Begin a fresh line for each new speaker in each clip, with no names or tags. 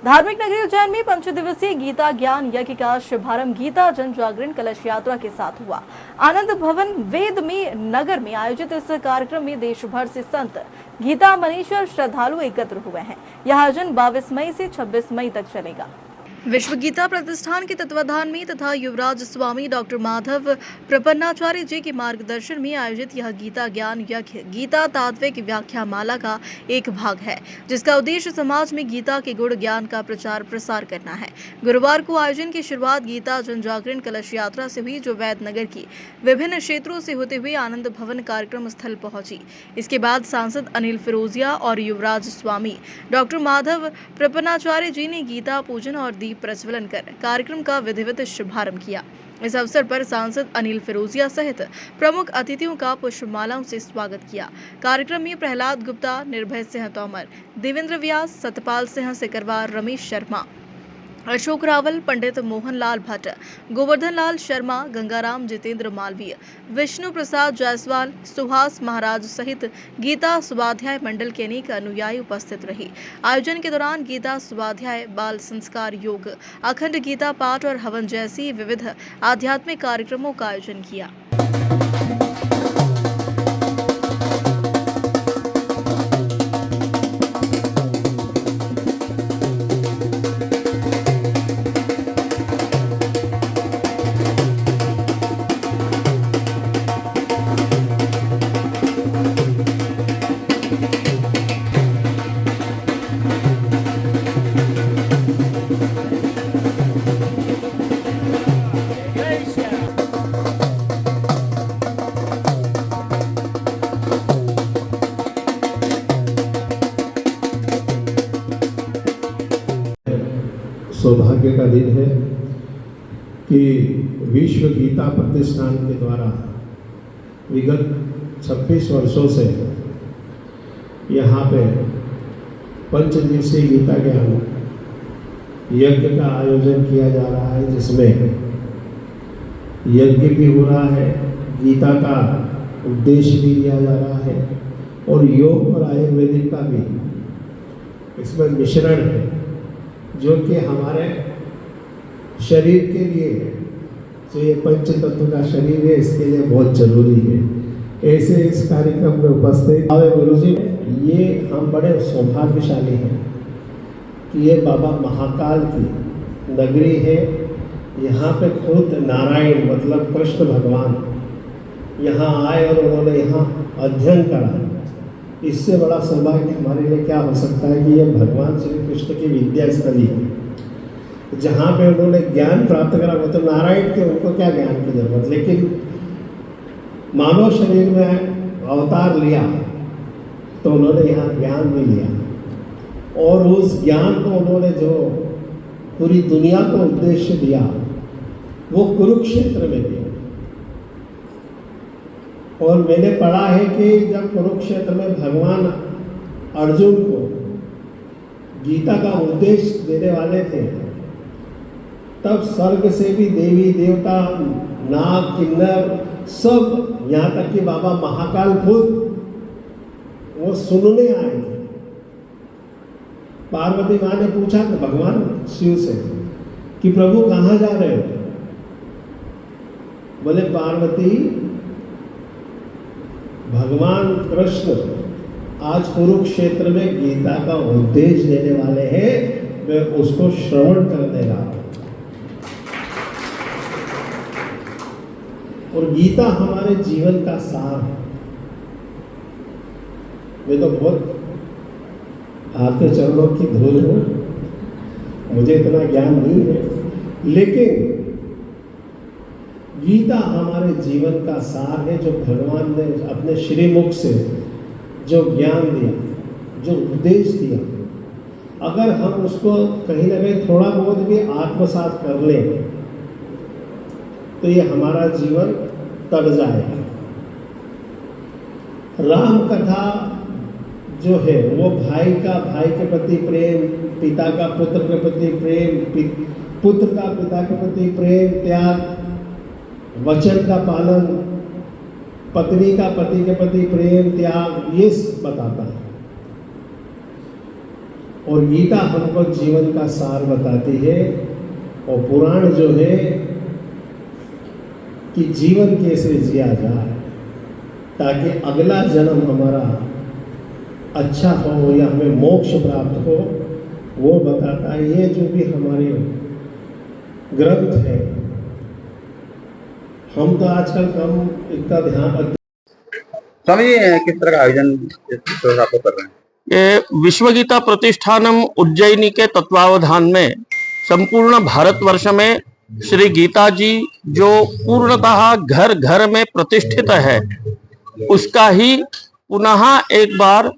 धार्मिक नगरी उज्जैन में 5 दिवसीय गीता ज्ञान यज्ञ का शुभारंभ गीता जन जागरण कलश यात्रा के साथ हुआ। आनंद भवन वेद में नगर में आयोजित इस कार्यक्रम में देश भर से संत गीता मनीषी श्रद्धालु एकत्र हुए हैं। यह आयोजन 22 मई से 26 मई तक चलेगा। विश्व गीता प्रतिष्ठान के तत्वाधान में तथा युवराज स्वामी डॉक्टर माधव प्रपन्नाचार्य जी के मार्गदर्शन में आयोजित यह गीता ज्ञान यज्ञ गीता तात्विक व्याख्या माला का एक भाग है, जिसका उद्देश्य समाज में गीता के गुण ज्ञान का प्रचार प्रसार करना है। गुरुवार को आयोजन की शुरुआत गीता जन जागरण कलश यात्रा से हुई, जो वैद नगर की विभिन्न क्षेत्रों से होते हुए आनंद भवन कार्यक्रम स्थल पहुंची। इसके बाद सांसद अनिल फिरोजिया और युवराज स्वामी डॉक्टर माधव प्रपन्नाचार्य जी ने गीता पूजन और दीप प्रज्वलन कर कार्यक्रम का विधिवत शुभारंभ किया। इस अवसर पर सांसद अनिल फिरोजिया सहित प्रमुख अतिथियों का पुष्पमालाओं से स्वागत किया। कार्यक्रम में प्रहलाद गुप्ता, निर्भय सिंह तोमर, देवेंद्र व्यास, सतपाल सिंह सिकरवार, रमेश शर्मा, अशोक रावल, पंडित मोहनलाल भट्ट, गोवर्धन लाल शर्मा, गंगाराम जितेंद्र मालवीय, विष्णु प्रसाद जायसवाल, सुहास महाराज सहित गीता स्वाध्याय मंडल के अनेक अनुयायी उपस्थित रहे। आयोजन के दौरान गीता स्वाध्याय, बाल संस्कार, योग, अखंड गीता पाठ और हवन जैसी विविध आध्यात्मिक कार्यक्रमों का आयोजन किया।
सौभाग्य का दिन है कि विश्व गीता प्रतिष्ठान के द्वारा विगत 26 वर्षों से यहाँ पे 5 दिवसीय गीता ज्ञान यज्ञ का आयोजन किया जा रहा है, जिसमें यज्ञ भी हो रहा है, गीता का उपदेश भी दिया जा रहा है और योग और आयुर्वेदिक का भी इसमें मिश्रण है, जो कि हमारे शरीर के लिए जो ये पंच तत्व का शरीर है, इसके लिए बहुत जरूरी है। ऐसे इस कार्यक्रम में उपस्थित गुरु जी, ये हम बड़े सौभाग्यशाली हैं कि ये बाबा महाकाल की नगरी है। यहाँ पे खुद नारायण मतलब कृष्ण भगवान यहाँ आए और उन्होंने यहाँ अध्ययन करा। इससे बड़ा सौभाग्य हमारे लिए क्या हो सकता है कि यह भगवान श्री कृष्ण की विद्या स्थली है, जहाँ पे उन्होंने ज्ञान प्राप्त करा। वो तो नारायण थे, उनको क्या ज्ञान की जरूरत, लेकिन मानव शरीर में अवतार लिया तो उन्होंने यहाँ ज्ञान भी लिया और उस ज्ञान को उन्होंने जो पूरी दुनिया को उद्देश्य दिया वो कुरुक्षेत्र में दिया। और मैंने पढ़ा है कि जब कुरुक्षेत्र में भगवान अर्जुन को गीता का उपदेश देने वाले थे, तब स्वर्ग से भी देवी देवता, नाग, किन्नर सब, यहाँ तक कि बाबा महाकाल खुद वो सुनने आए थे। पार्वती माँ ने पूछा कि भगवान शिव से कि प्रभु कहाँ जा रहे हो? बोले पार्वती, भगवान कृष्ण आज कुरुक्षेत्र में गीता का उपदेश देने वाले हैं, मैं उसको श्रवण करने रहा हूं। और गीता हमारे जीवन का सार है। मैं तो बहुत आपके चरणों की धूल हूं, मुझे इतना ज्ञान नहीं है, लेकिन गीता हमारे जीवन का सार है, जो भगवान ने अपने श्रीमुख से जो ज्ञान दिया, जो उपदेश दिया, अगर हम उसको कहीं ना कहीं थोड़ा बहुत भी आत्मसात कर लें तो ये हमारा जीवन तर जाएगा। राम कथा जो है वो भाई का भाई के प्रति प्रेम, पिता का पुत्र के प्रति प्रेम, पुत्र का पिता के प्रति प्रेम, त्याग, वचन का पालन, पत्नी का पति के प्रति प्रेम, त्याग, ये बताता है। और गीता हमको जीवन का सार बताती है, और पुराण जो है कि जीवन कैसे जिया जाए ताकि अगला जन्म हमारा अच्छा हो या हमें मोक्ष प्राप्त हो, वो बताता है। ये जो भी हमारे ग्रंथ है, हम तो आजकल कम इसका ध्यान।
स्वामी जी, किस तरह का आयोजन आप कर रहे हैं?
ये विश्व गीता प्रतिष्ठानम उज्जैनी के तत्वावधान में संपूर्ण भारतवर्ष में श्री गीता जी जो पूर्णतः घर घर में प्रतिष्ठित है, उसका ही पुनः एक बार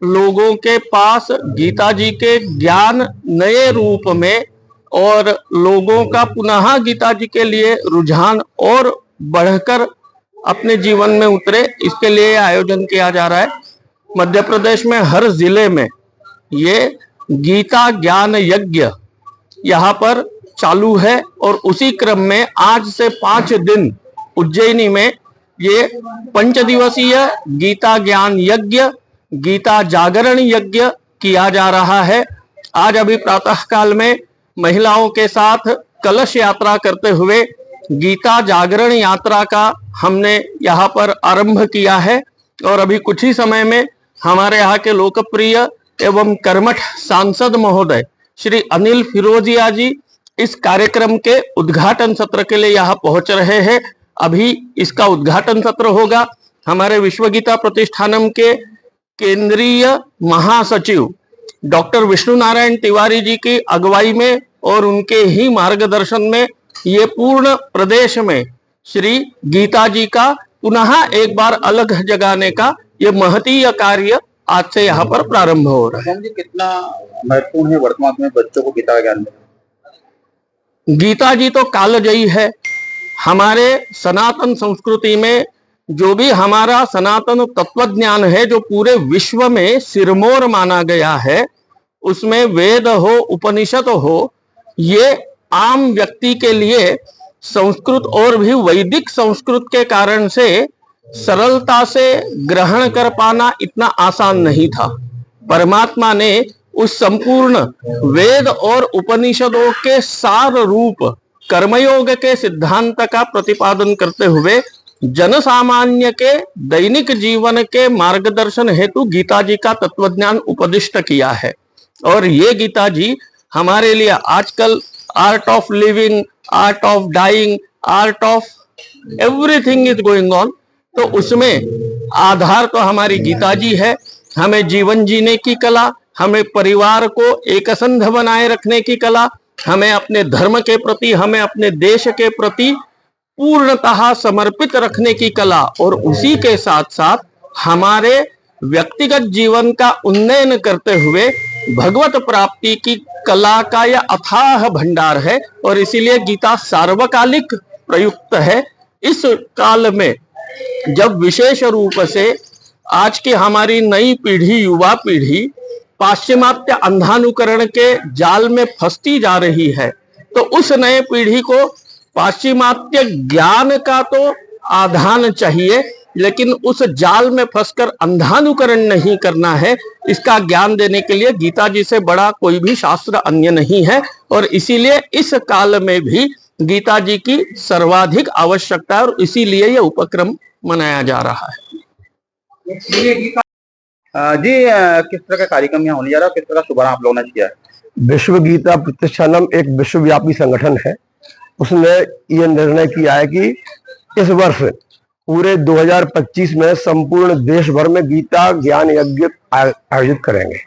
लोगों के पास गीता जी के ज्ञान नए रूप में और लोगों का पुनः गीता जी के लिए रुझान और बढ़कर अपने जीवन में उतरे, इसके लिए आयोजन किया जा रहा है। मध्य प्रदेश में हर जिले में ये गीता ज्ञान यज्ञ यहाँ पर चालू है, और उसी क्रम में आज से 5 दिन उज्जैनी में ये 5 दिवसीय गीता ज्ञान यज्ञ, गीता जागरण यज्ञ किया जा रहा है। आज अभी प्रातः काल में महिलाओं के साथ कलश यात्रा करते हुए गीता जागरण यात्रा का हमने यहाँ पर आरंभ किया है, और अभी कुछ ही समय में हमारे यहाँ के लोकप्रिय एवं कर्मठ सांसद महोदय श्री अनिल फिरोजिया जी इस कार्यक्रम के उद्घाटन सत्र के लिए यहाँ पहुंच रहे हैं। अभी इसका उद्घाटन सत्र होगा। हमारे विश्व गीता प्रतिष्ठानम के केंद्रीय महासचिव डॉक्टर विष्णु नारायण तिवारी जी की अगुवाई में और उनके ही मार्गदर्शन में ये पूर्ण प्रदेश में श्री गीता जी का पुनः एक बार अलग जगाने का ये महतीय कार्य आज से यहाँ पर प्रारंभ हो रहा है।
स्वामी जी, कितना महत्वपूर्ण है वर्तमान में बच्चों को गीता का ज्ञान देना?
गीता जी तो कालजयी है। हमारे सनातन संस्कृति में जो भी हमारा सनातन तत्वज्ञान है, जो पूरे विश्व में सिरमौर माना गया है, उसमें वेद हो, उपनिषद हो, ये आम व्यक्ति के लिए संस्कृत और भी वैदिक संस्कृत के कारण से सरलता से ग्रहण कर पाना इतना आसान नहीं था। परमात्मा ने उस संपूर्ण वेद और उपनिषदों के सार रूप कर्मयोग के सिद्धांत का प्रतिपादन करते हुए जन सामान्य के दैनिक जीवन के मार्गदर्शन हेतु गीता जी का तत्वज्ञान उपदिष्ट किया है। और ये गीता जी हमारे लिए आजकल art of living, art of dying, art of everything is going on, तो उसमें आधार तो हमारी गीता जी है। हमें जीवन जीने की कला, हमें परिवार को एकसंध बनाए रखने की कला, हमें अपने धर्म के प्रति, हमें अपने देश के प्रति पूर्णतः समर्पित रखने की कला, और उसी के साथ साथ हमारे व्यक्तिगत जीवन का उन्नयन करते हुए भगवत प्राप्ति की कला का यह अथाह भंडार है। और इसीलिए गीता सार्वकालिक प्रयुक्त है। इस काल में जब विशेष रूप से आज की हमारी नई पीढ़ी, युवा पीढ़ी पाश्चिमात्य अंधानुकरण के जाल में फंसती जा रही है, तो उस नए पीढ़ी को पाश्चिमात्य ज्ञान का तो आधान चाहिए, लेकिन उस जाल में फंसकर अंधानुकरण नहीं करना है। इसका ज्ञान देने के लिए गीता जी से बड़ा कोई भी शास्त्र अन्य नहीं है, और इसीलिए इस काल में भी गीता जी की सर्वाधिक आवश्यकता है, और इसीलिए यह उपक्रम मनाया जा रहा है।
जी, किस तरह का कार्यक्रम यहाँ होने जा रहा है, किस तरह का शुभारंभ आप लोगों ने किया है?
विश्व गीता प्रतिष्ठानम एक विश्वव्यापी संगठन है। उसने ये निर्णय किया है कि इस वर्ष पूरे 2025 में संपूर्ण देश भर में गीता ज्ञान यज्ञ आयोजित करेंगे।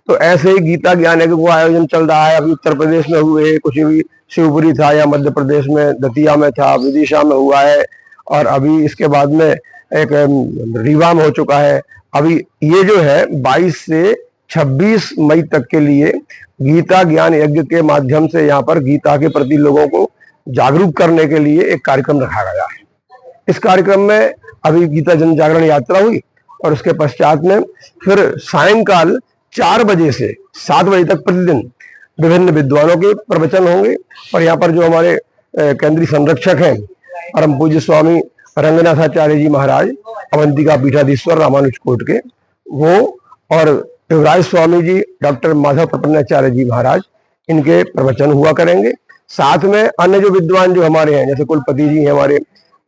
तो ऐसे ही गीता ज्ञान यज्ञ का आयोजन चल रहा है। अभी उत्तर प्रदेश में हुए, कुछ भी शिवपुरी था, या मध्य प्रदेश में दतिया में था, विदिशा में हुआ है, और अभी इसके बाद में एक रीवा में हो चुका है। अभी ये जो है 22 से 26 मई तक के लिए गीता ज्ञान यज्ञ के माध्यम से यहाँ पर गीता के प्रति लोगों को जागरूक करने के लिए एक कार्यक्रम रखा गया है। इस कार्यक्रम में अभी गीता जन जागरण यात्रा हुई, और उसके पश्चात में फिर सायंकाल 4 बजे से 7 बजे तक प्रतिदिन विभिन्न विद्वानों के प्रवचन होंगे। और यहाँ पर जो हमारे केंद्रीय संरक्षक हैं परम पूज्य स्वामी रंगनाथाचार्य जी महाराज, अवंतिका पीठाधीश्वर रामानुज कोट के, वो और शिवराज स्वामी जी, डॉक्टर माधव प्रपन्नाचार्य जी महाराज, इनके प्रवचन हुआ करेंगे। साथ में अन्य जो विद्वान जो हमारे हैं, जैसे कुलपति जी हैं हमारे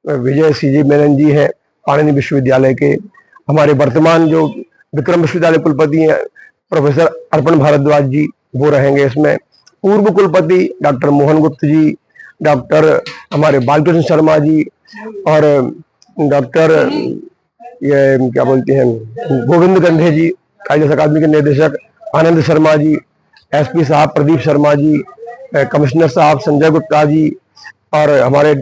विजय सीजी मेनन जी हैं पाणिनि विश्वविद्यालय के, हमारे वर्तमान जो विक्रम विश्वविद्यालय कुलपति हैं प्रोफेसर अर्पण भारद्वाज जी, वो रहेंगे इसमें। पूर्व कुलपति डॉक्टर मोहन गुप्त जी, डॉक्टर हमारे बालकृष्ण शर्मा जी, और डॉक्टर ये क्या बोलते हैं गोविंद गंधे जी, कायदे अकादमी के निदेशक आनंद शर्मा जी, एसपी साहब प्रदीप शर्मा जी, कमिश्नर साहब संजय गुप्ता जी, और हमारे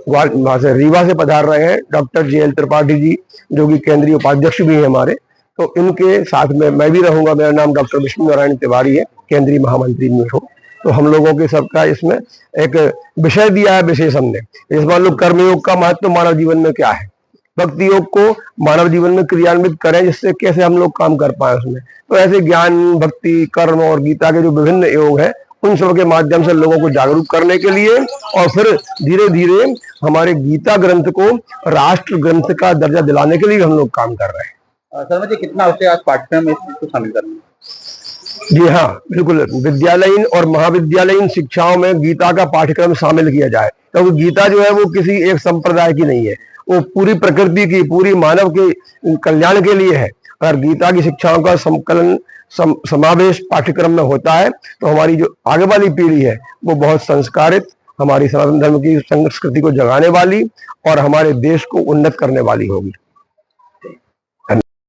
वहां से रीवा से पधार रहे हैं डॉक्टर JL त्रिपाठी जी, जो कि केंद्रीय उपाध्यक्ष भी हैं हमारे। तो इनके साथ में मैं भी रहूंगा। मेरा नाम डॉक्टर विष्णु नारायण तिवारी है, केंद्रीय महामंत्री में हूँ। तो हम लोगों के सबका इसमें एक विषय दिया है विशेष हमने। इस मान लो कर्मयोग का महत्व मानव जीवन में क्या है, भक्ति योग को मानव जीवन में क्रियान्वित करें, जिससे कैसे हम लोग काम कर पाए उसमें। तो ऐसे ज्ञान, भक्ति, कर्म और गीता के जो विभिन्न योग है, उन सब के माध्यम से लोगों को जागरूक करने के लिए, और फिर धीरे धीरे हमारे गीता ग्रंथ को राष्ट्र ग्रंथ का दर्जा दिलाने के लिए हम लोग काम कर रहे हैं।
शर्मा जी, कितना होते आज पाठ्यक्रम में इस चीज को शामिल करना?
जी हाँ, बिल्कुल। विद्यालयीन और महाविद्यालयीन शिक्षाओं में गीता का पाठ्यक्रम शामिल किया जाए, क्योंकि गीता जो है वो किसी एक संप्रदाय की नहीं है, वो पूरी प्रकृति की, पूरी मानव के कल्याण के लिए है। अगर गीता की शिक्षाओं का संकलन समावेश पाठ्यक्रम में होता है तो हमारी जो आगे वाली पीढ़ी है वो बहुत संस्कारित, हमारी सनातन धर्म की संस्कृति को जगाने वाली और हमारे देश को उन्नत करने वाली होगी।